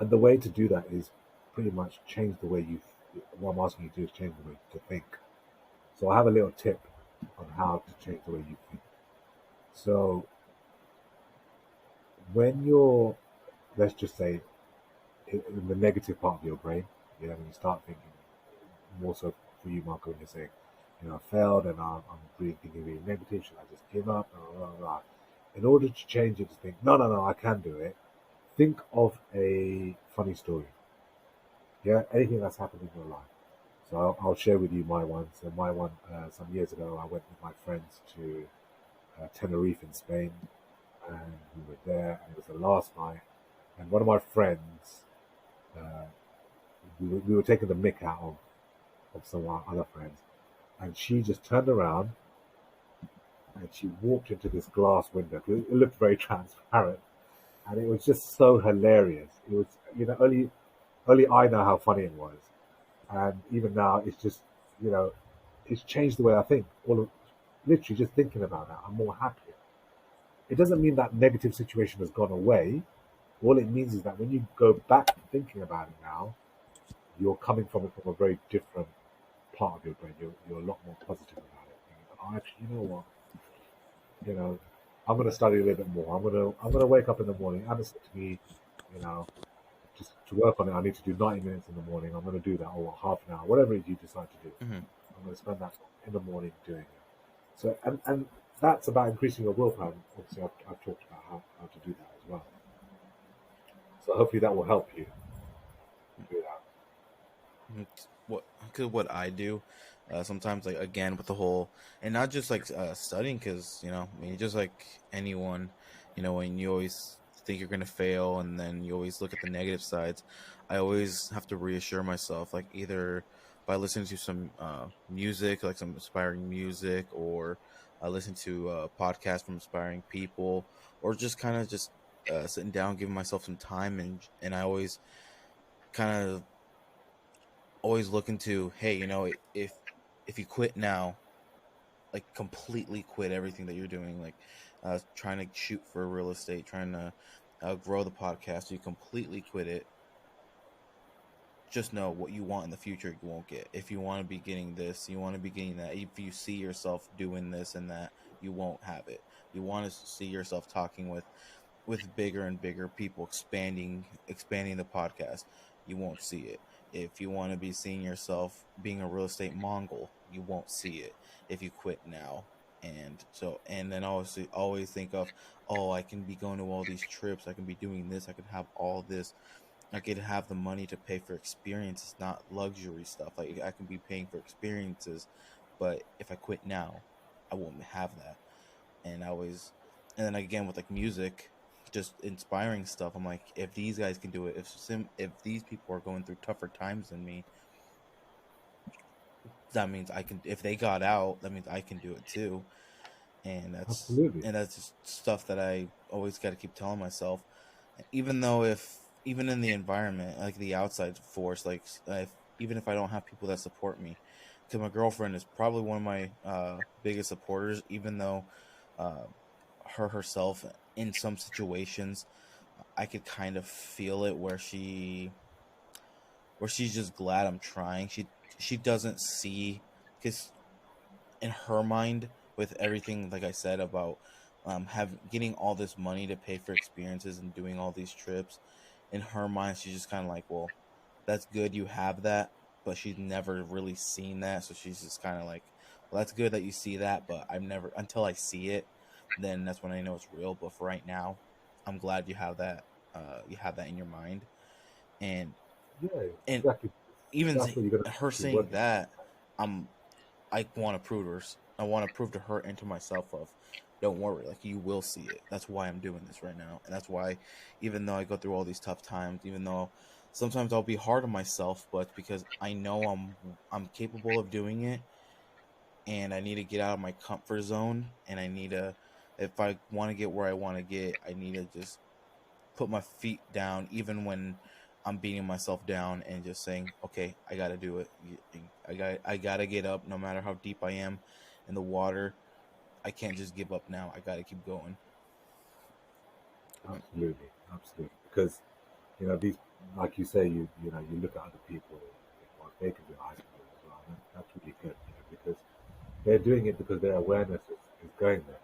S2: and the way to do that is pretty much change the way you. What I'm asking you to do is change the way to think. So I have a little tip on how to change the way you think. So when you're, let's just say, in the negative part of your brain, when you start thinking, more so for you, Marco, when you're saying, I failed and I'm really thinking really negative, should I just give up? Blah, blah, blah. In order to change it to think, no, no, no, I can do it, think of a funny story. Yeah, anything that's happened in your life. So I'll share with you my one. So my one, some years ago, I went with my friends to Tenerife in Spain, and we were there, and it was the last night. And one of my friends, uh, we were taking the mick out of some of our other friends, and she just turned around and she walked into this glass window. It looked very transparent, and it was just so hilarious. It was, only I know how funny it was, and even now, it's just, you know, it's changed the way I think. Literally just thinking about that, I'm more happier. It doesn't mean that negative situation has gone away. All it means is that when you go back to thinking about it now, you're coming from it from a very different part of your brain. You're a lot more positive about it. Oh, actually, you know what? You know, I'm going to study a little bit more. I'm gonna wake up in the morning. Anna said to me, you know, just to work on it, I need to do 90 minutes in the morning. I'm going to do that, or half an hour, whatever it is you decide to do.
S1: Mhm.
S2: I'm going to spend that in the morning doing it. So, and that's about increasing your willpower. Obviously, I've talked about how to do that as well. So hopefully that will help you do that.
S1: What I do sometimes, like, again, with the whole, and not just like studying, because I mean, just like anyone, when you always think you're gonna fail and then you always look at the negative sides, I always have to reassure myself, like, either by listening to some music, like some inspiring music, or I listen to podcasts from inspiring people, or just kind of just sitting down, giving myself some time, and I kind of always look into, hey, if you quit now, like, completely quit everything that you're doing, like trying to shoot for real estate, trying to grow the podcast, you completely quit it, just know what you want in the future you won't get. If you want to be getting this, you want to be getting that. If you see yourself doing this and that, you won't have it. You want to see yourself talking with bigger and bigger people, expanding the podcast, you won't see it. If you want to be seeing yourself being a real estate Mongol, you won't see it if you quit now. And then always think of, oh, I can be going to all these trips, I can be doing this, I can have all this, I could have the money to pay for experiences, not luxury stuff. Like, I can be paying for experiences, but if I quit now, I won't have that. And I always, and then again with like music, just inspiring stuff, I'm like, if these guys can do it, if these people are going through tougher times than me, that means I can. If they got out, that means I can do it too. And
S2: Absolutely.
S1: that's just stuff that I always got to keep telling myself. Even though if even in the environment, like the outside force, like even if I don't have people that support me, because my girlfriend is probably one of my biggest supporters. Even though uh, herself in some situations, I could kind of feel it where she's just glad I'm trying. She doesn't see, because in her mind, with everything like I said about have getting all this money to pay for experiences and doing all these trips, in her mind she's just kind of like, well, that's good you have that, but she's never really seen that, so she's just kind of like, well, that's good that you see that, but I've never, until I see it, then that's when I know it's real. But for right now, I'm glad you have that in your mind. and
S2: Yeah,
S1: and
S2: exactly.
S1: even
S2: That's what you're going to
S1: her
S2: keep
S1: saying
S2: working on.
S1: that, I'm I want to prove to her. I want to prove to her and to myself of, don't worry, like you will see it. That's why I'm doing this right now, and that's why, even though I go through all these tough times, even though sometimes I'll be hard on myself, but it's because I know I'm capable of doing it, and I need to get out of my comfort zone, and I need to, if I want to get where I want to get, I need to just put my feet down, even when I'm beating myself down, and just saying, okay, I got to do it. I got to get up no matter how deep I am in the water. I can't just give up now. I got to keep going.
S2: Absolutely, absolutely. Because these, like you say, you look at other people, what they can do, I can do as well. And that's really good, because they're doing it because their awareness is going there.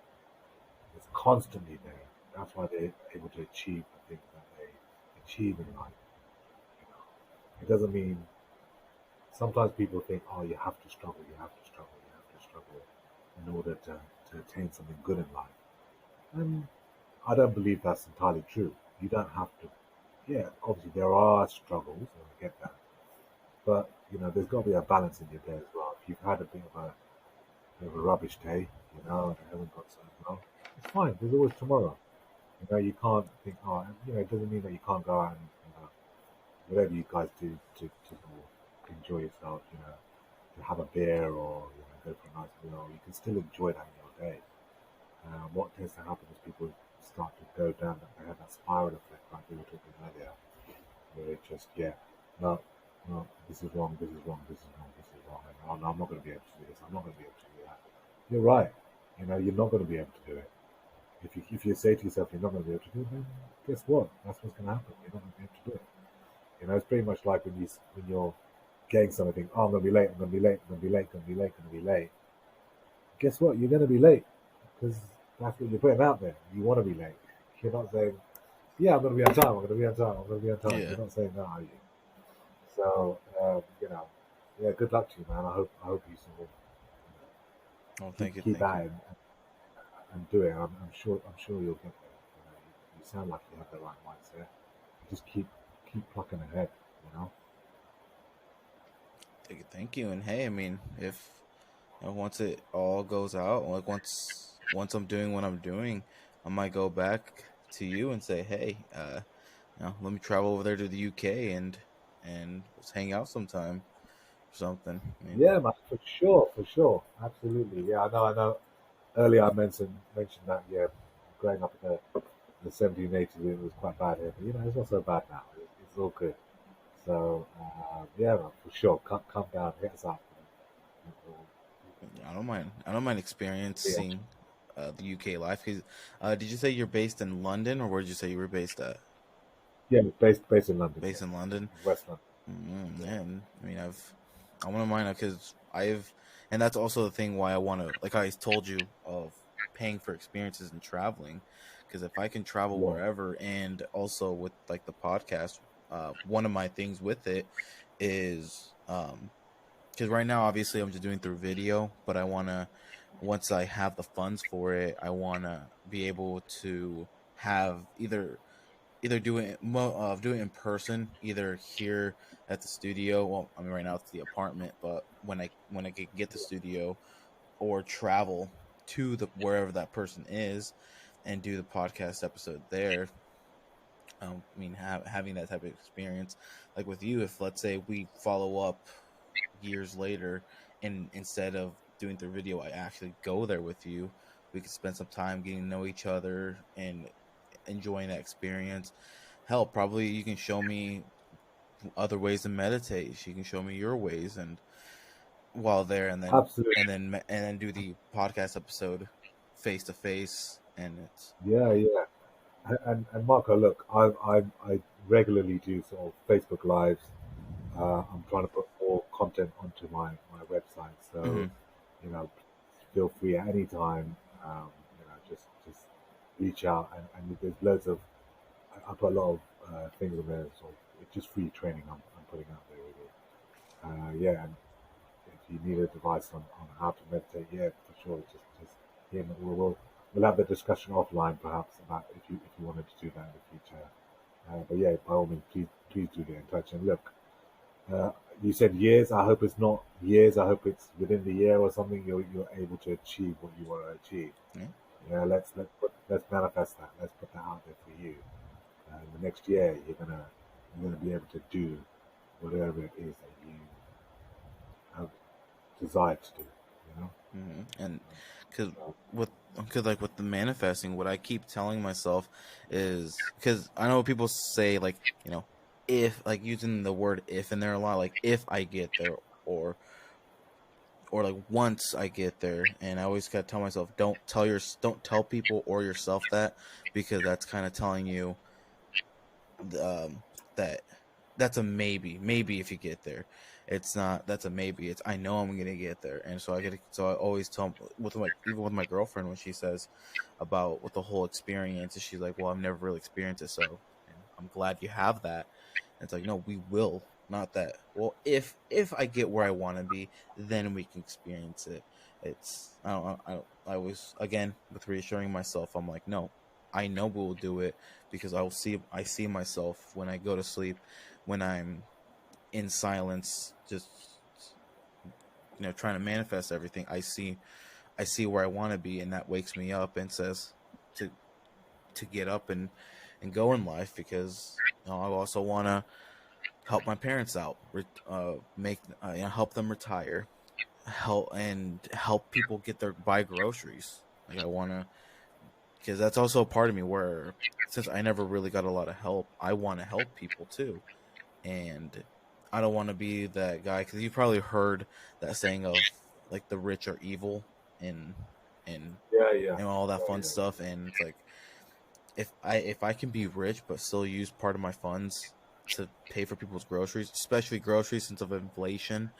S2: It's constantly there. That's why they're able to achieve the things that they achieve in life. You know, it doesn't mean sometimes people think, oh, you have to struggle, you have to struggle, you have to struggle in order to attain something good in life. And I don't believe that's entirely true. You don't have to. Yeah, obviously there are struggles, and I get that. But there's got to be a balance in your day as well. If you've had a bit of a rubbish day, and it hasn't got so well, it's fine. There's always tomorrow. You can't think, oh, it doesn't mean that you can't go out and whatever you guys do to sort of enjoy yourself. To have a beer or go for a nice meal. You can still enjoy that in your day. What tends to happen is people start to go down that spiral effect, like we were talking earlier, where it just, yeah, no, no, this is wrong, this is wrong, this is wrong, this is wrong, and oh, no, I'm not going to be able to do this, I'm not going to be able to do that. You're right. You're not going to be able to do it. If you say to yourself you're not going to be able to do it, then guess what? That's what's going to happen. You're not going to be able to do it. It's pretty much like when you're getting something. Oh, I'm going to be late. I'm going to be late. I'm going to be late. I'm going to be late. I'm going to be late. Guess what? You're going to be late because that's what you're putting out there. You want to be late. You're not saying, "Yeah, I'm going to be on time. I'm going to be on time. I'm going to be on time."
S1: Yeah.
S2: You're not saying that, are you? So, yeah. Good luck to you, man. I hope you sort of
S1: Oh,
S2: keep
S1: thank you,
S2: keep
S1: thank
S2: at
S1: you.
S2: it and do it. I'm sure you'll get there. You sound like you have the right mindset. Just keep plucking ahead. You know.
S1: Thank you, thank you. And hey, I mean, if once it all goes out, like once I'm doing what I'm doing, I might go back to you and say, hey, let me travel over there to the UK and let's hang out sometime or something. I mean,
S2: Yeah, man, for sure, absolutely. Yeah, I know. Earlier, I mentioned that. Yeah, growing up in the 1780s, it was quite bad here, but it's not so bad now. It's all good. So yeah, man, for sure. Come down, hit us up.
S1: I don't mind. I don't mind
S2: Yeah,
S1: experiencing the UK life. 'Cause, did you say you're based in London, or where did you say you were based at?
S2: yeah, based in London.
S1: Based
S2: Yeah,
S1: in London.
S2: West London. Yeah,
S1: Man, I mean, I want to mind because and that's also the thing why I want to, like I told you, of paying for experiences and traveling, because if I can travel
S2: yeah,
S1: wherever, and also with like the podcast, one of my things with it is, because right now obviously I'm just doing through video, but I want to, once I have the funds for it, I want to be able to have do it in person, either here at the studio. Well, I mean, right now it's the apartment, but when I can get the studio, or travel to the wherever that person is and do the podcast episode there. I mean, having that type of experience, like with you, if let's say we follow up years later and instead of doing the video, I actually go there with you. We could spend some time getting to know each other and enjoying that experience. Hell, probably you can show me other ways to meditate. You can show me your ways, and while there,
S2: Absolutely.
S1: and then do the podcast episode face to face. And it's
S2: Yeah, yeah. And Marco, look, I regularly do sort of Facebook lives. I'm trying to put more content onto my website, so
S1: mm-hmm,
S2: you know, feel free at any time. Just reach out, and there's loads of I put a lot of things on there, so it's just free training I'm putting out there really. Yeah, and if you need advice on how to meditate, yeah, for sure, just yeah, we'll have the discussion offline perhaps about if you wanted to do that in the future. But yeah, by all means, please do get in touch. And look, uh, you said years. I hope it's not years. I hope it's within the year or something. You're able to achieve what you want to achieve.
S1: yeah.
S2: Yeah, let's manifest that. Let's put that out there for you. In the next year, you're gonna be able to do whatever it is that you have desired to do. You know.
S1: And because
S2: So,
S1: because like with the manifesting, what I keep telling myself is, because I know people say, like, if, like, using the word if in there a lot, like if I get there, or like once I get there. And I always gotta tell myself, don't tell people or yourself that, because that's kind of telling you, that that's a maybe if you get there. It's not, that's a maybe, it's I know I'm gonna get there. And so I always tell, with my, even with my girlfriend, when she says about what the whole experience is, she's like, well, I've never really experienced it, so, I'm glad you have that. And it's like, no, we will. Not that, well, if I get where I want to be, then we can experience it. It's, I always, again, with reassuring myself, I'm like, no, I know we will do it, because I see myself when I go to sleep, when I'm in silence, just, trying to manifest everything. I see where I want to be, and that wakes me up and says to get up and go in life, because I also want to help my parents out, make help them retire, help people get their buy groceries. Like, I want to, because that's also a part of me where, since I never really got a lot of help, I want to help people too. And I don't want to be that guy, because you probably heard that saying of, like, the rich are evil, and and
S2: yeah, yeah,
S1: all that
S2: yeah,
S1: fun
S2: yeah.
S1: stuff. And it's like, if I can be rich but still use part of my funds to pay for people's groceries, especially groceries, since of inflation.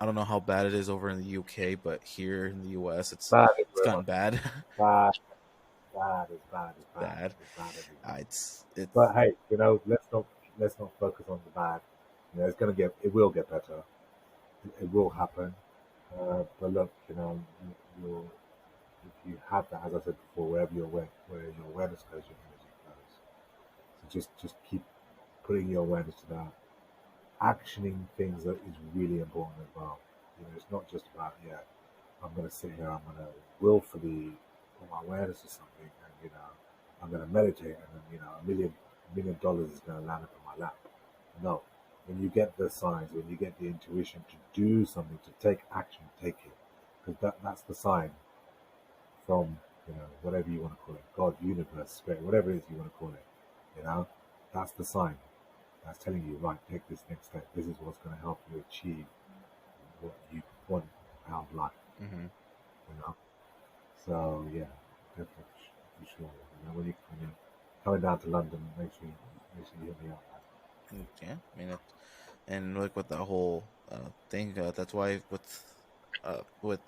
S1: I don't know how bad it is over in the UK, but here in the US,
S2: Bad
S1: it's
S2: everywhere.
S1: gotten bad.
S2: Bad, bad is bad is bad.
S1: Bad.
S2: It's bad everywhere.
S1: It's
S2: But hey, let's not focus on the bad. It will get better. It will happen. But look, you'll if you have that, as I said before, where your awareness goes, your energy goes. So just keep putting your awareness to that. Actioning things that is really important as well. It's not just about, yeah, I'm going to sit here, I'm going to willfully put my awareness to something, and I'm going to meditate, and then $1 million is going to land up in my lap. No, when you get the signs, when you get the intuition to do something, to take action, take it, because that's the sign from whatever you want to call it, God, universe, spirit, whatever it is you want to call it. You know, that's the sign. That's telling you, right, take this next step. This is what's going to help you achieve what you want out of life.
S1: hmm
S2: You know. So yeah, definitely for sure. When you're coming down to London, make sure you hit me up.
S1: yeah. I mean, and like with the whole thing, that's why with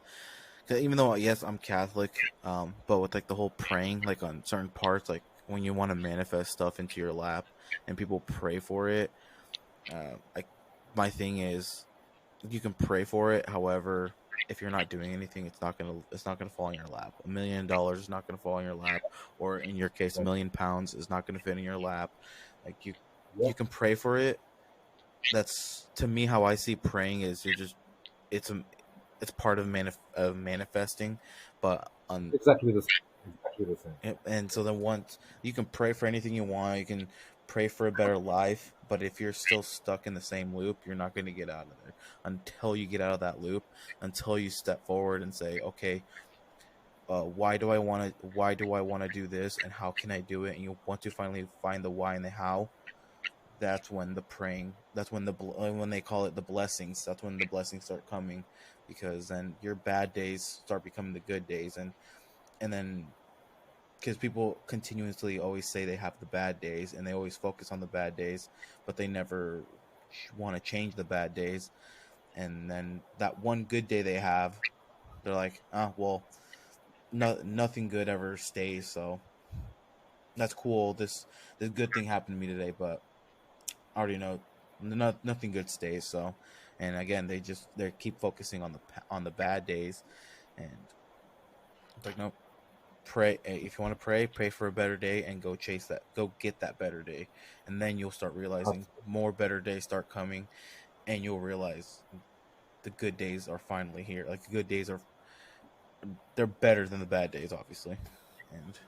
S1: 'cause even though, yes, I'm Catholic, but with, like, the whole praying, like, on certain parts, like when you want to manifest stuff into your lap and people pray for it, like, my thing is, you can pray for it. However, if you're not doing anything, it's not gonna fall in your lap. $1 million is not gonna fall in your lap, or in your case, a
S2: But,
S1: million pounds is not gonna fit in your lap. Like,
S2: yeah,
S1: you can pray for it. That's, to me, how I see praying is, it's a it's part of manifesting, but on
S2: exactly the same. Exactly the same.
S1: and so then, once you can pray for anything you want, you can pray for a better life. But if you're still stuck in the same loop, you're not going to get out of there until you get out of that loop, until you step forward and say, okay, why do I want to do this, and how can I do it? And you want to finally find the why and the how. That's when the praying, that's when when they call it the blessings, that's when the blessings start coming, because then your bad days start becoming the good days. And then, because people continuously always say they have the bad days and they always focus on the bad days, but they never want to change the bad days. And then that one good day they have, they're like, oh well, nothing good ever stays. So that's cool. This good thing happened to me today, but I already know nothing good stays. So, and again, they keep focusing on the bad days, and it's like, no, pray. If you want to pray for a better day and go chase that, go get that better day, and then you'll start realizing
S2: Absolutely.
S1: more better days start coming, and you'll realize the good days are finally here. Like the good days they're better than the bad days, obviously, and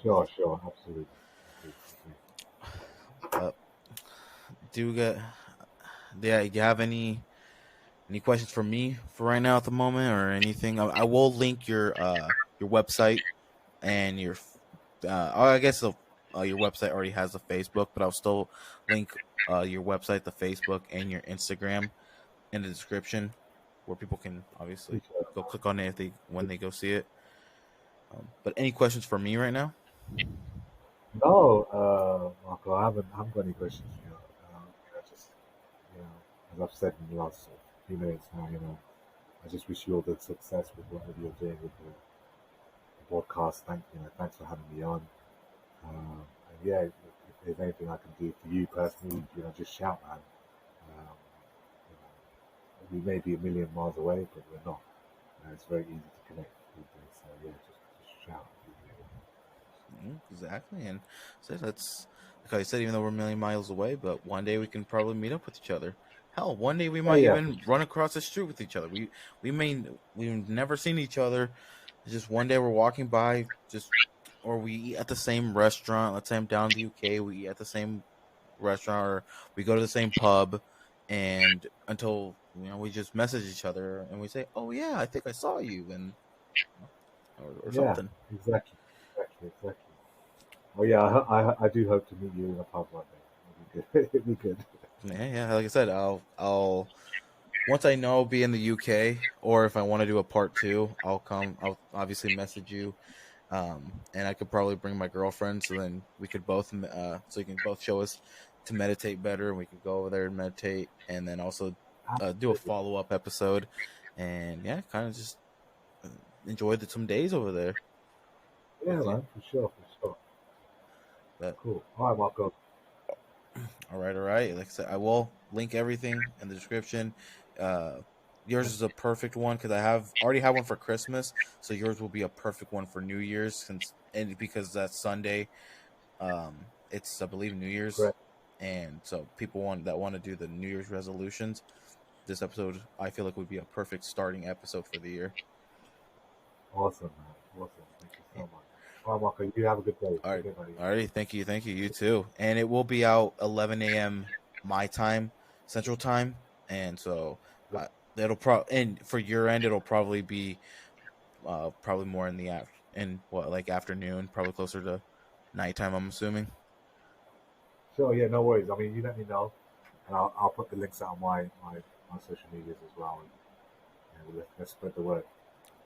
S2: Sure, absolutely. Agree.
S1: but do you get yeah, do you have any questions for me for right now at the moment, or anything? I will link your website and I guess your website already has a Facebook, but I'll still link your website, the Facebook, and your Instagram in the description, where people can obviously
S2: Appreciate
S1: go click on it if when
S2: it.
S1: they go see it. But any questions for me right now?
S2: No, Marco, I haven't got any questions. Just, as I've said in the last few minutes now, I just wish you all the success with whatever you're doing with the podcast. Thanks for having me on. And yeah, if there's anything I can do for you personally, just shout, man. Um, we may be a million miles away, but we're not. It's very easy to connect these days. So yeah, just shout.
S1: Exactly, and so that's like I said. Even though we're a million miles away, but one day we can probably meet up with each other. Hell, one day we
S2: Yeah,
S1: might
S2: yeah, for
S1: even run across the street with each other. We've never seen each other. It's just one day we're walking by, or we eat at the same restaurant. Let's say I'm down in the UK, we eat at the same restaurant, or we go to the same pub, and until we just message each other and we say, "Oh yeah, I think I saw you," and or
S2: yeah,
S1: something.
S2: exactly. Oh yeah, I do hope to meet you in a pub one day. It'd be good. It'd be good.
S1: Yeah. Like I said, I'll once I know I'll be in the UK, or if I want to do a part two, I'll come. I'll obviously message you, and I could probably bring my girlfriend, so then we could both, so you can both show us to meditate better, and we could go over there and meditate, and then also do a
S2: Absolutely.
S1: follow up episode, and yeah, kind of just uh, enjoy some days over there
S2: Yeah,
S1: with you.
S2: man, for sure.
S1: But
S2: Cool. All right, Marco.
S1: all right. Like I said, I will link everything in the description. Uh, yours is a perfect one because I have already have one for Christmas, so yours will be a perfect one for New Year's, and because that's Sunday. It's I believe New Year's,
S2: Great.
S1: and so people want to do the New Year's resolutions. This episode I feel like would be a perfect starting episode for the year.
S2: Awesome, man. Awesome. Thank you so much. All right, Marco. You have a good day.
S1: All
S2: Take
S1: right,
S2: care, buddy.
S1: all right. Thank you. You too. And it will be out 11 a.m. my time, Central Time, and so
S2: Yep.
S1: it'll and for your end it'll probably be probably more in the in what like afternoon, probably closer to nighttime. I'm assuming.
S2: Sure. Yeah. No worries. I mean, you let me know, and I'll put the links out on my social medias as well, and let's spread the word.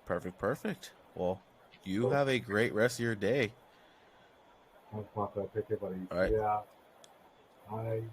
S1: Perfect. Well, you
S2: Cool.
S1: have a great rest of your day.
S2: Thanks, Marco. Take care, buddy.
S1: All
S2: See
S1: right.
S2: ya. Bye.